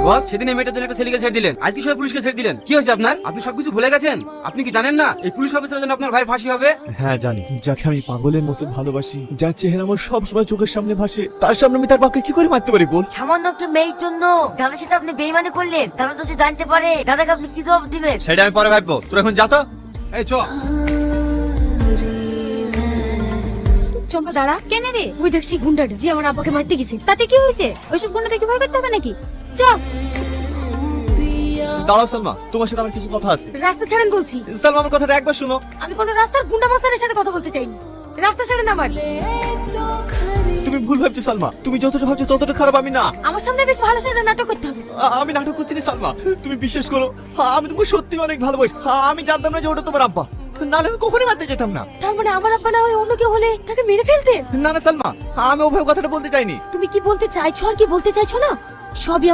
বস, সেদিন এই মেয়েটার জন্য একটা ছেলেকে ছেড়ে দিলেন, আজকে সবাই পুলিশকে ছেড়ে দিলেন। কি হয়েছে আপনার? আপনি সবকিছু ভুলে গেছেন? আপনি কি জানেন না এই পুলিশ অফিসারের জন্য আপনার ভাইয়ের ফাঁসি হবে? হ্যাঁ জানি, যাকে আমি পাগলের মতো ভালোবাসি, যার চেহারা আমার সব সময় চোখের সামনে ভাসে, তার সামনে আমি তার বাপকে কি করে মারতে পারি বল? সামান্য একটা মেয়ের জন্য দাদার সাথে আপনি বেইমানি করলেন। দাদা যদি জানতে পারে দাদাকে আপনি কি জবাব দিবেন? সেটা আমি পরে ভাববো, তোর এখন যা তো। এই চ। চম্পা দাঁড়া। কেন রে? ওই দেখ সেই গুন্ডাটা যে আমার আব্বাকে মারতে গেছে। তাতে কি হয়েছে? ওইসব গুন্ডা দেখে ভয় করতে হবে নাকি? চল। দাঁড়াও সালমা, তোমার সাথে আমার কিছু কথা আছে। রাস্তা ছাড়েন বলছি। সালমা আমার কথাটা একবার শুনো। আমি কোনো রাস্তার গুন্ডা মাস্তানের সাথে কথা বলতে চাইনি। রাস্তা ছাড়েন আমার। তুমি ভুল ভাবছো সালমা, তুমি যতটা ভাবছো ততটা খারাপ আমি না। আমার সামনে বেশ ভালো সাজা নাটক করতে হবে। আমি নাটক করছি না সালমা, তুমি বিশ্বাস করো, আমি তোমাকে সত্যি অনেক ভালোবাসি। আমি জানতাম না যে ওটা তোমার আব্বা, নাহলে আমি কখনোই মারতে যেতাম না। তার মানে আমার আব্বা না হয় অন্য কেউ হলে তাকে মেরে ফেলতেন। না না সালমা, আমি ওভাবে কথাটা বলতে চাইনি। তুমি কি বলতে চাইছো আর কি বলতে চাইছো না সবই